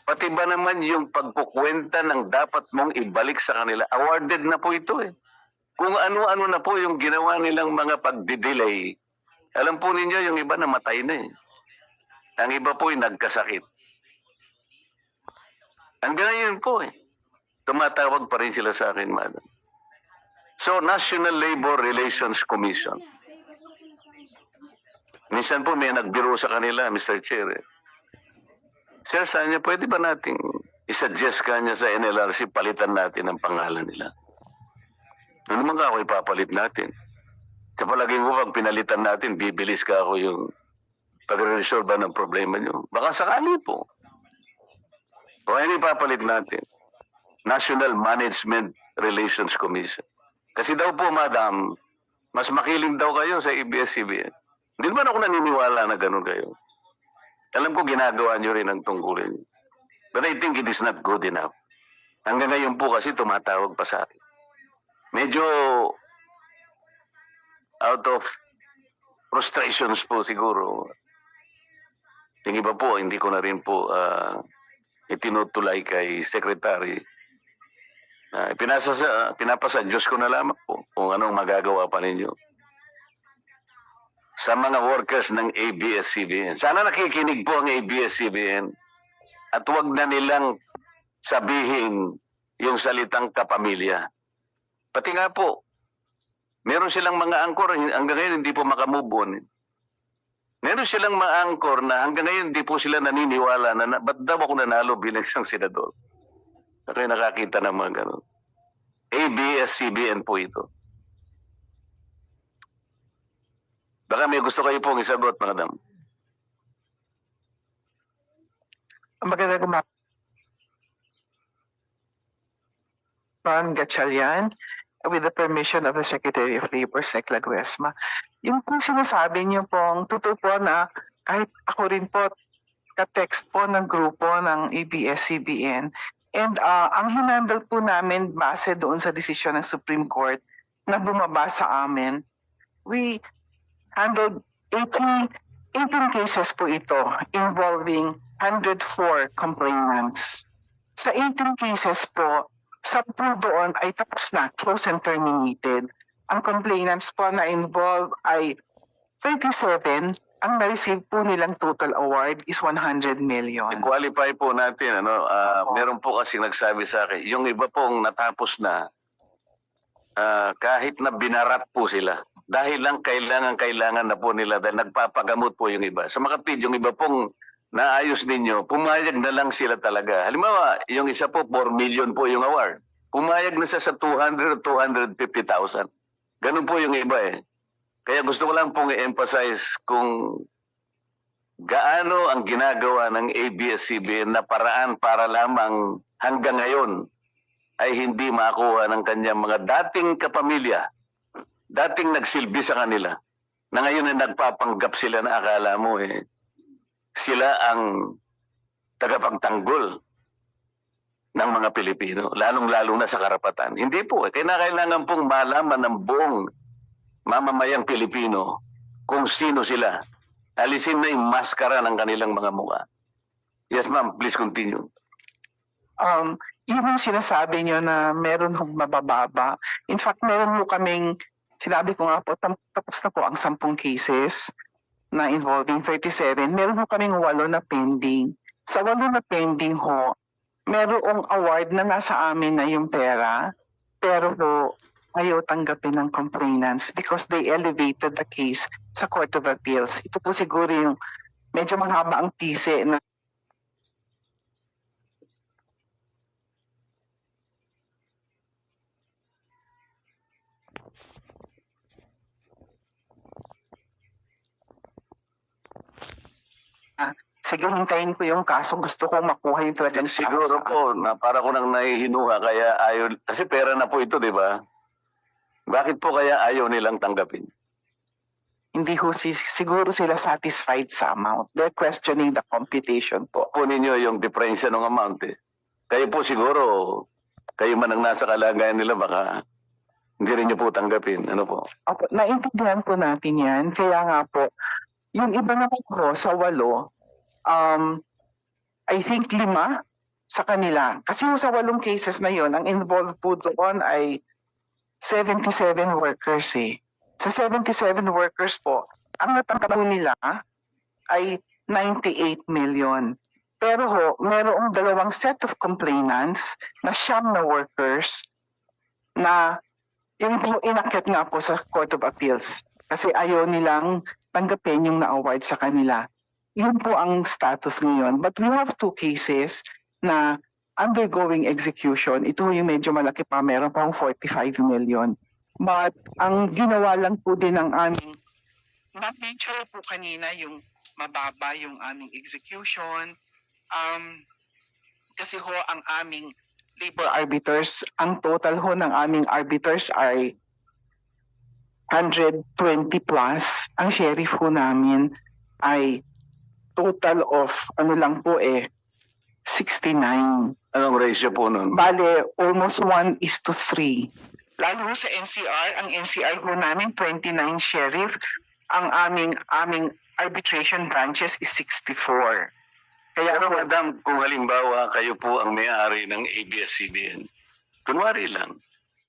Pati ba naman yung pagkukwenta ng dapat mong ibalik sa kanila, awarded na po ito eh. Kung ano-ano na po yung ginawa nilang mga pagdidelay, alam po ninyo yung iba namatay na eh. Ang iba po ay nagkasakit. Hanggang ngayon po eh. Tumatawag pa rin sila sa akin, madam. So, National Labor Relations Commission. Minsan po may nagbiro sa kanila, Mr. Chair. Sir, saan niya, pwede ba nating isuggest kanya sa NLRC, palitan natin ang pangalan nila? Ano naman ka ako ipapalit natin? Sa palagay mo, pag pinalitan natin, bibilis ka ako yung pag-resolve ng problema nyo. Baka sakali po. O ano ipapalit natin? National Management Relations Commission. Kasi daw po, madam, mas makiling daw kayo sa ABS-CBN. Hindi naman ako naniniwala na ganun kayo. Alam ko ginagawa nyo rin ang tungkulin. But I think it is not good enough. Hanggang ngayon po kasi tumatawag pa sa akin. Medyo out of frustrations po siguro. Yung iba po, hindi ko na rin po itinutulay kay Secretary. Pinapasa Diyos ko na lamang po kung anong magagawa pa ninyo sa mga workers ng ABS-CBN. Sana nakikinig po ang ABS-CBN at huwag na nilang sabihin yung salitang kapamilya. Pati nga po, meron silang mga angkor hanggang ngayon hindi po makamove on. Meron silang mga angkor na hanggang ngayon hindi po sila naniniwala na ba't daw ako nanalo bilang isang senador. Kaya nakakita ng mga ganun. ABS-CBN po ito. Baka may gusto kayo pong isagot, madam. Magandang umaga. Gatchalian, with the permission of the Secretary of Labor, Sec. Laguesma. Yung po sinasabi niyo pong totoo po na kahit ako rin po ka-text po ng grupo ng ABS-CBN and ang hinandle po namin base doon sa desisyon ng Supreme Court na bumaba sa amin, we handled 18 cases po ito involving 104 complainants. Sa 18 cases po, 10 doon ay tapos na, close and terminated. Ang complainants po na involved ay 37. Ang na-receive po nilang total award is 100 million. I-qualify po natin, meron po kasi nagsabi sa akin, yung iba pong natapos na, kahit na binarat po sila, dahil lang kailangan na po nila dahil nagpapagamot po yung iba. Sa makapid, yung iba pong naayos ninyo, pumayag na lang sila talaga. Halimbawa, yung isa po, 4 million po yung award. Pumayag na siya sa 200 o 250,000. Ganun po yung iba eh. Kaya gusto ko lang pong i-emphasize kung gaano ang ginagawa ng ABS-CBN na paraan para lamang hanggang ngayon ay hindi makuha ng kanyang mga dating kapamilya, dating nagsilbi sa kanila, na ngayon ay nagpapanggap sila na akala mo sila ang tagapagtanggol ng mga Pilipino, lalong-lalo na sa karapatan. Hindi po. Kailangan pong malaman ng buong mamamayang Pilipino kung sino sila. Alisin na yung maskara ng kanilang mga mukha. Yes, ma'am. Please continue. Yung sinasabi nyo na meron hong mabababa. In fact, meron mo kaming, sinabi ko nga po, tapos na po ang 10 cases na involving 37. Meron ho kaming 8 na pending. Sa 8 na pending ho, merong award na nasa amin na yung pera, pero ho, ayaw tanggapin ng complainants because they elevated the case sa Court of Appeals. Ito po siguro yung medyo mahaba ang tise na sige, hintayin ko yung kaso. Gusto kong makuha yung talagang Siguro po, na para ko nang nahihinuha, kaya ayaw, kasi pera na po ito, di ba? Bakit po kaya ayaw nilang tanggapin? Hindi ho, siguro sila satisfied sa amount. They're questioning the computation po. Po ninyo yung diferensya ng amount eh. Kayo po siguro, kayo man ang nasa kalagayan nila, baka hindi rin nyo po tanggapin. Ano po? Opo, naintindihan po natin yan. Kaya nga po, yung iba naman ko sa 8, I think 5 sa kanila. Kasi yung sa 8 cases na yon, ang involved po doon ay 77 workers eh. Sa 77 workers po, ang natanggap po nila ay 98 million. Pero ho, merong dalawang set of complainants na siyam na workers na yung inakyat nga po sa Court of Appeals kasi ayaw nilang tanggapin yung na-award sa kanila. Yun po ang status ngayon. But we have 2 cases na undergoing execution. Ito yung medyo malaki pa, meron pang 45 million. But ang ginawa lang po din ng aming, na-mention po kanina yung mababa yung aming execution. Kasi ho ang aming labor arbiters, ang total ho ng aming arbiters ay 120 plus. Ang sheriff ho namin ay total of ano lang po 69. Anong ratio po nun? Bale, almost 1:3. Lalo sa NCR, ang NCR ho namin 29 sheriff, ang aming arbitration branches is 64. Kaya Pero madam, kung halimbawa kayo po ang may-ari ng ABS-CBN, kunwari lang,